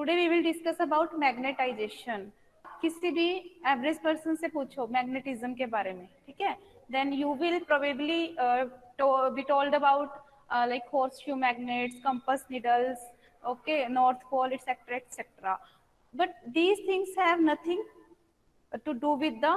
Today we will discuss about magnetization. किसी भी average person से पूछो मैग्नेटिज्म के बारे में, ठीक है, then you will probably be told about like horseshoe magnets, compass needles, okay, north pole, etc, etc. But these things have nothing to do with the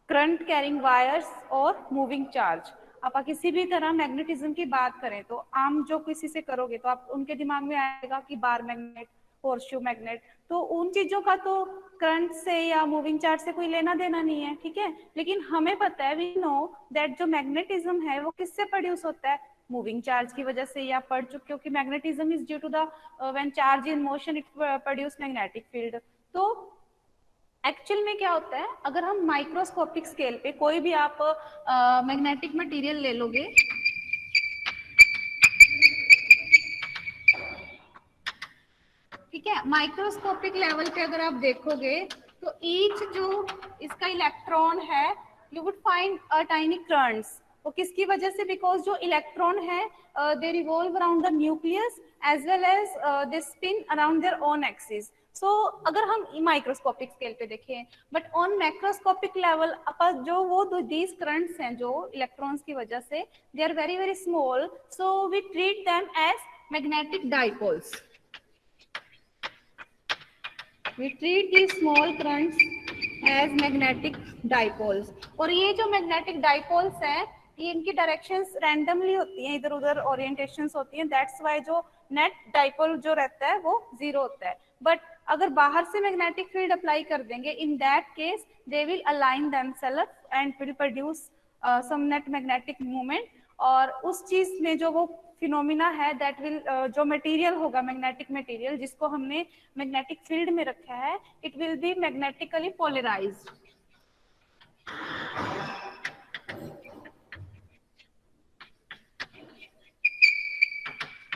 current carrying wires or moving charge. आप किसी भी तरह magnetism की बात करें तो आम जो किसी से करोगे तो आप उनके दिमाग में आएगा कि बार मैग्नेट, हॉर्सशू मैग्नेट, तो उन चीजों का तो करंट से या मूविंग चार्ज से कोई लेना देना नहीं है, ठीक है। लेकिन हमें पता है, वी नो दैट जो मैग्नेटिज्म है वो किससे प्रोड्यूस होता है, मूविंग चार्ज की वजह से, या पढ़ चुके हो कि magnetism is due to the when charge in motion it produce magnetic field. तो एक्चुअल में क्या होता है, अगर हम माइक्रोस्कोपिक स्केल पे कोई भी आप मैग्नेटिक मटेरियल ले लोगे, ठीक है, माइक्रोस्कोपिक लेवल पे अगर आप देखोगे तो ईच जो इसका इलेक्ट्रॉन है you would find a tiny currents. वो किसकी वजह से, बिकॉज जो इलेक्ट्रॉन है they revolve around the nucleus as well as they spin around their own axis. So अगर हम माइक्रोस्कोपिक स्केल पे देखें, बट ऑन मैक्रोस्कोपिक लेवल जो वो दीज करंट्स हैं जो इलेक्ट्रॉन्स की वजह से, they are very very small, so we treat them as magnetic dipoles. We treat these small currents as magnetic dipoles। और ये जो magnetic dipoles हैं, ये इनकी डायरेक्शंस रैंडमली होती हैं, इधर उधर ओरिएंटेशंस होती हैं, दैट्स वाई जो नेट डाइपोल जो रहता है वो जीरो होता है। बट अगर बाहर से मैग्नेटिक फील्ड अप्लाई कर देंगे, in that case they will align themselves and will produce some net magnetic movement. और उस चीज में जो वो फिनोमिना है दैट विल जो मटेरियल होगा, मैग्नेटिक मटेरियल जिसको हमने मैग्नेटिक फील्ड में रखा है, it will be magnetically polarized,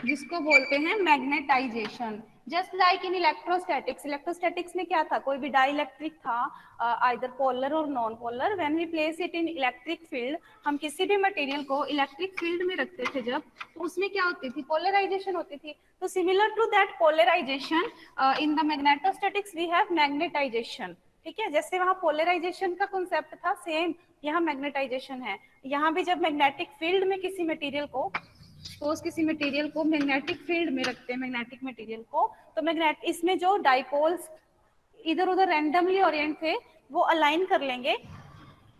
जिसको बोलते हैं मैग्नेटाइजेशन। Just like in electrostatics, electrostatics में क्या था, कोई भी डाइलेक्ट्रिक था, आइदर पोलर और non polar, when we place it in electric field, हम किसी भी मटेरियल को इलेक्ट्रिक फील्ड में रखते थे जब, तो उसमें क्या होती थी, पोलराइजेशन होती थी। तो similar to that polarization in the magnetostatics we have magnetization, ठीक है। जैसे वहां पोलराइजेशन का कॉन्सेप्ट था, सेम यहाँ मैग्नेटाइजेशन है। यहाँ भी जब मैग्नेटिक फील्ड में किसी मटेरियल को, सपोज किसी मटेरियल को मैग्नेटिक फील्ड में रखते हैं, मैग्नेटिक मटेरियल को, तो मैग्नेट इसमें जो डाइपोल्स इधर उधर रैंडमली ओरिएंट थे वो अलाइन कर लेंगे,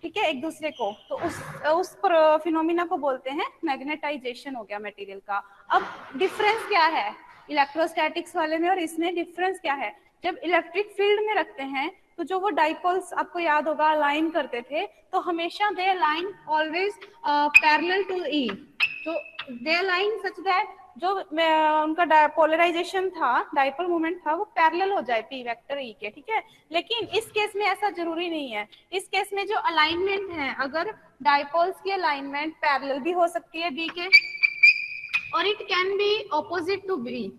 ठीक है, एक दूसरे को, तो उस फिनोमिना को बोलते हैं मैग्नेटाइजेशन हो गया मटेरियल का। अब डिफरेंस क्या है इलेक्ट्रोस्टैटिक्स वाले में और इसमें, डिफरेंस क्या है, जब इलेक्ट्रिक फील्ड में रखते हैं तो जो वो डाइपोल्स आपको याद होगा अलाइन करते थे, तो हमेशा they align always parallel to E, तो दे अलाइन सच दैट जो उनका पोलराइजेशन था, डाइपोल मूवमेंट था, वो पैरेलल हो जाए पी वेक्टर ई के, ठीक है। लेकिन इस केस में ऐसा जरूरी नहीं है। इस केस में जो अलाइनमेंट है, अगर डाइपोल्स की अलाइनमेंट पैरेलल भी हो सकती है बी के, और it can be opposite to B,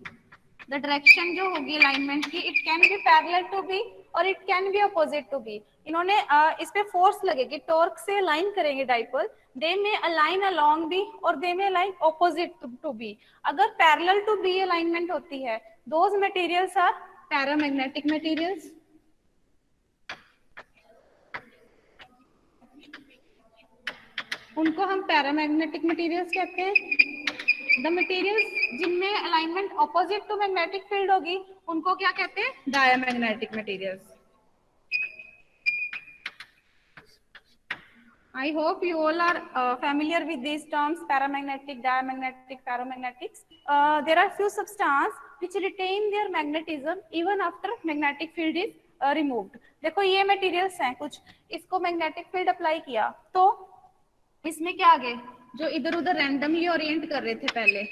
the direction जो होगी अलाइनमेंट की, it can be parallel to B और it can be opposite to B. इन्होंने इस पे फोर्स लगेगी, टॉर्क से अलाइन करेंगे डाइपोल, दे में अलाइन अलोंग बी और दे में अलाइन अपोजिट टू बी। अगर पैरेलल टू बी अलाइनमेंट होती है, those materials are paramagnetic materials. उनको हम पैरामैग्नेटिक मटेरियल्स कहते हैं। द मटेरियल्स जिनमें alignment opposite to magnetic field होगी उनको क्या कहते हैं, diamagnetic materials. I hope you all are familiar with these terms, paramagnetic, diamagnetic, paramagnetic. There are few substances which retain their magnetism even after magnetic field is removed. देखो ये materials हैं कुछ, इसको magnetic field apply किया तो इसमें क्या आ गए, जो इधर उधर रैंडमली ओरिएंट कर रहे थे पहले,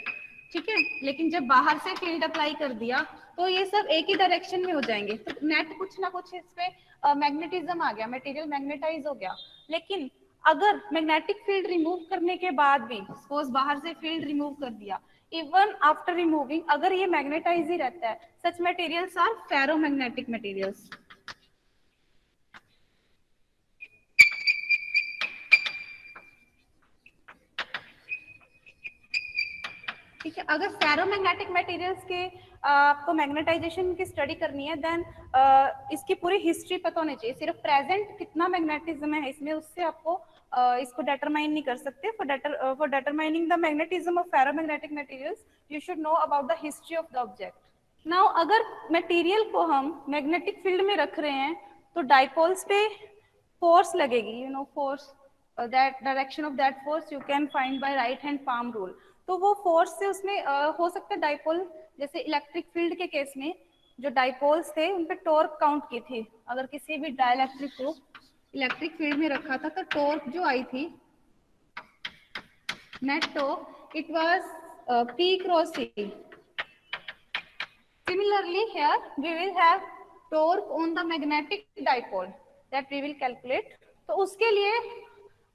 ठीक है, लेकिन जब बाहर से फील्ड अप्लाई कर दिया तो ये सब एक ही डायरेक्शन में हो जाएंगे, तो नेट कुछ ना कुछ इस पे मैग्नेटिज्म आ गया, मटेरियल मैग्नेटाइज हो गया। लेकिन अगर मैग्नेटिक फील्ड रिमूव करने के बाद भी, सपोज बाहर से फील्ड रिमूव कर दिया, इवन आफ्टर रिमूविंग अगर ये मैग्नेटाइज ही रहता है, सच मटेरियल्स आर फेरोमैग्नेटिक मटेरियल्स। ठीक है, अगर फेरोमैग्नेटिक मटेरियल्स के आपको मैग्नेटाइजेशन की स्टडी करनी है, देन इसकी पूरी हिस्ट्री पता होनी चाहिए। सिर्फ प्रेजेंट कितना मैग्नेटिज्म है इसमें, उससे आपको इसको डिटरमाइन नहीं कर सकते। For determining the magnetism of ferromagnetic materials you should know about the history of the object. Now अगर मटेरियल को हम मैग्नेटिक फील्ड में रख रहे हैं तो डाइपोल्स पे फोर्स लगेगी, you know force, that direction of that force you can find by right hand palm rule। तो वो फोर्स से उसमें हो सकता है डाइपोल, जैसे इलेक्ट्रिक फील्ड के केस में जो डाइपोल्स थे उन पे टॉर्क काउंट की थी। अगर किसी भी डाइलेक्ट्रिक को इलेक्ट्रिक फील्ड में रखा था तो टॉर्क जो आई थी net torque, it was P cross C। Similarly here we will have torque on the magnetic dipole that we will calculate। तो उसके लिए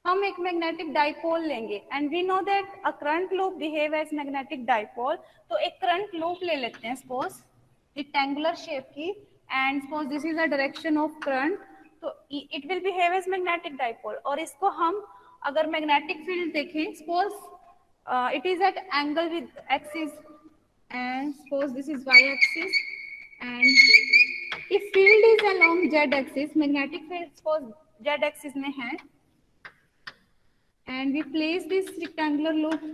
हम एक मैग्नेटिक डाइपोल लेंगे and we know that a current loop behave as magnetic dipole. तो एक current loop ले लेते हैं सपोज रेक्टेंगुलर शेप की, and suppose this is the direction of current, तो it will behave as magnetic dipole. और इसको हम अगर मैग्नेटिक फील्ड देखें, suppose it is at angle with axis and suppose this is y axis, and if field is along z axis, magnetic field suppose z axis में है, and we place this rectangular loop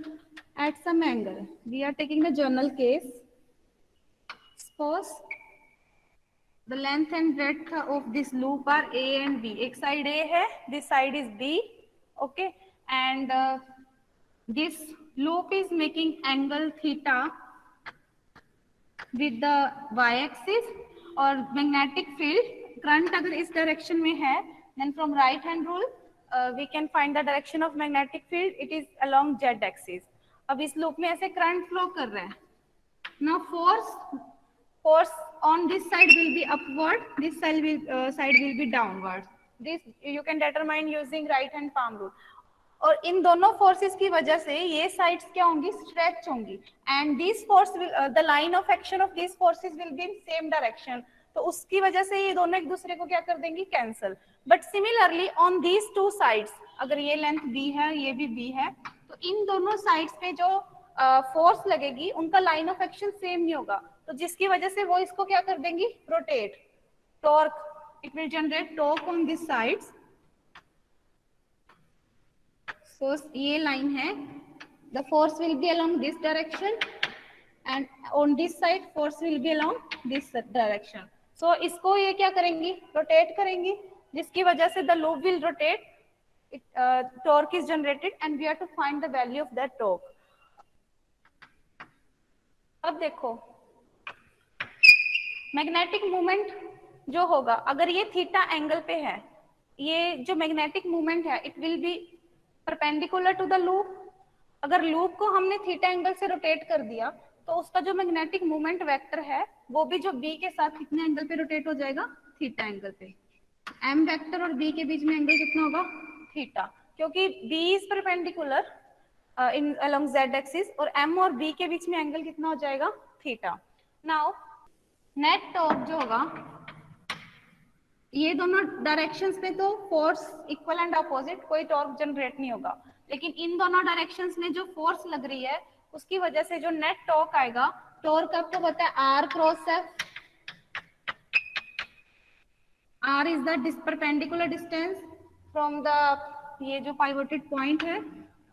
at some angle। We are taking the general case। Suppose the length and breadth of this loop are A and B। एक side A है, this side is B, okay, and this loop is making angle theta with the y axis। और magnetic field current अगर इस direction में है, then from right hand rule we can find the direction of magnetic field, it is along z axis। अब इस loop में ऐसे current flow कर रहा है। now force on this side will be upward, this side will be downward। this you can determine using right hand palm rule। और इन दोनों forces की वजह से ये साइड्स क्या होंगी, स्ट्रेच होंगी, and this force the line of action of this forces will be in same direction. तो उसकी वजह से ये दोनों एक दूसरे को क्या कर देंगी, cancel. But similarly on these two sides, अगर ये लेंथ b है, ये भी b है, तो इन दोनों साइड्स पे जो फोर्स लगेगी उनका लाइन ऑफ एक्शन सेम नहीं होगा, तो जिसकी वजह से वो इसको क्या कर देंगी, rotate. Torque, it will generate torque on this sides. So ये लाइन है, the force will be along this direction and on this side force will be along this direction. So इसको ये क्या करेंगी, रोटेट करेंगी, जिसकी वजह से the loop will rotate, torque is generated and we have to find the value of that torque. अब देखो मैग्नेटिक मूवमेंट जो होगा, अगर ये थीटा एंगल पे है, ये जो मैग्नेटिक मूवमेंट है it will be perpendicular to the loop. अगर लूप को हमने थीटा एंगल से रोटेट कर दिया तो उसका जो मैग्नेटिक मूवमेंट वेक्टर है वो भी जो बी के साथ कितने एंगल पे रोटेट हो जाएगा, थीटा एंगल पे। एम वेक्टर और बी के बीच में एंगल कितना होगा, थीटा, क्योंकि B is perpendicular in along Z axis, और एम और बी के बीच में एंगल कितना हो जाएगा, थीटा। नाउ नेट टॉर्क जो होगा, ये दोनों डायरेक्शंस पे तो फोर्स इक्वल एंड अपोजिट, कोई टॉर्क जनरेट नहीं होगा, लेकिन इन दोनों डायरेक्शंस में जो फोर्स लग रही है उसकी वजह से जो नेट टॉर्क आएगा, टॉर्क आपको पता है R cross F. R is the perpendicular distance from the, ये जो पाइवोटेड पॉइंट है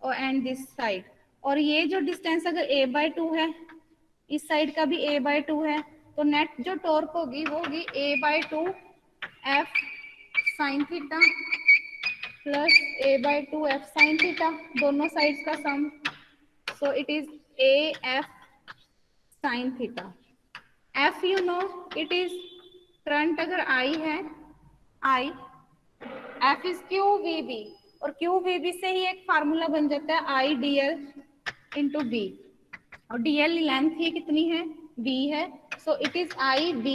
एंड दिस साइड, और ये जो डिस्टेंस अगर a/2 है, इस साइड का भी a/2 है, तो नेट जो टॉर्क होगी वो होगी a/2 f sin theta plus a/2 f sin theta, दोनों साइड्स का sum, so it is a f sin theta. f you know it is current, अगर I है I, f इज QVB, और QVB से ही एक फार्मूला बन जाता है I dl इंटू B, और dl लेंथ ही कितनी है, B है, सो it is IB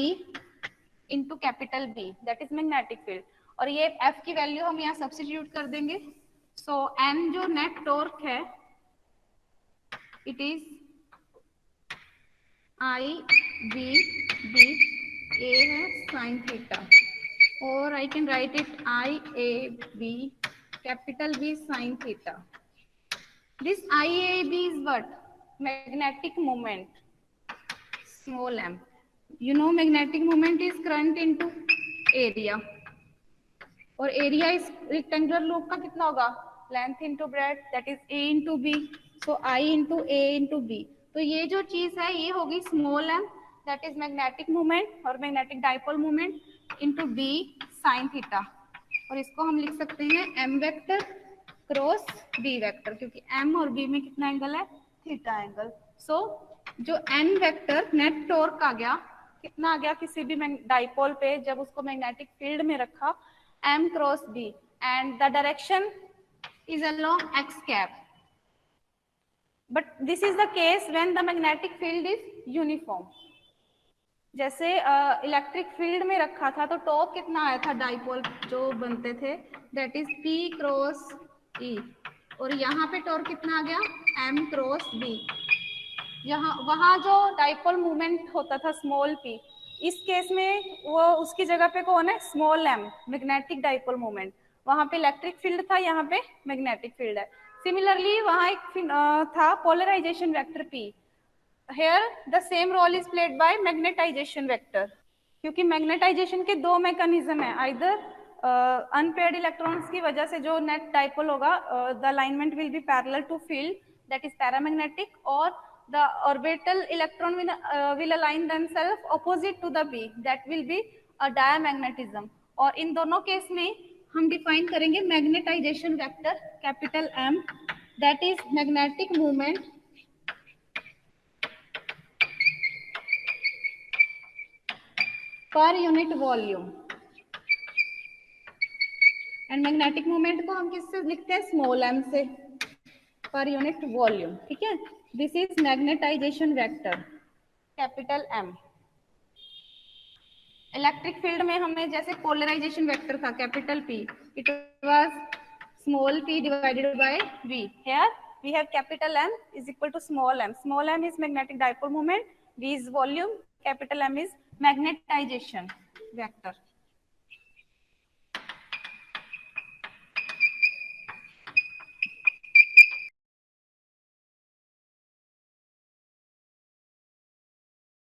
into capital B, that is magnetic field. और ये f की वैल्यू हम यहाँ सब्स्टिट्यूट कर देंगे, सो n जो नेट टॉर्क है it is IB, B A है sin थीटा, और I can write it IAB capital B sin theta। This IAB is what? Magnetic moment। small m. You know magnetic moment is current into area. और area इस rectangular loop का कितना होगा, length into breadth, that is A into B, so I into A into B. तो ये जो चीज है ये होगी small M, that is magnetic moment और magnetic dipole moment into B sine theta. और इसको हम लिख सकते हैं M vector cross B vector, क्योंकि एम और बी में कितना एंगल है, थीटा एंगल. सो जो एन वेक्टर नेट टॉर्क आ गया, कितना आ गया किसी भी डाइपोल पे जब उसको मैग्नेटिक फील्ड में रखा, m cross b, and the direction is along x cap. But this is the case when the magnetic field is uniform. जैसे इलेक्ट्रिक फील्ड में रखा था तो टॉप कितना आया था डाइपोल जो बनते थे, that is p cross e, और यहाँ पे टॉर्क कितना आ गया, m क्रॉस b. यहाँ वहाँ जो डाइपोल मूवमेंट होता था स्मॉल p, इस केस में वो उसकी जगह पे कौन है, small m, magnetic dipole moment. वहां पे इलेक्ट्रिक फील्ड था, यहाँ पे मैग्नेटिक फील्ड है. सिमिलरली वहां एक था polarization vector p. Here the same role is played by magnetization vector, क्योंकि मैग्नेटाइजेशन के दो मैकेनिज्म है. आइदर अनपेयर्ड इलेक्ट्रॉन्स की वजह से जो नेट डाइपोल होगा, the alignment will be parallel to field, that is paramagnetic, और the orbital electron will align themselves opposite to the b, that will be a diamagnetism. और इन दोनों case में हम डिफाइन करेंगे magnetization vector capital M, that is magnetic movement per unit volume. And magnetic moment को हम किससे लिखते हैं, स्मॉल m से, पर यूनिट वॉल्यूम. ठीक है, this is magnetization vector capital M. Electric field में हमें जैसे पोलराइजेशन वेक्टर था capital P, it was small p divided by v. Here we have capital M is equal to small m. Small m is magnetic dipole moment, v is volume, capital M is magnetization vector.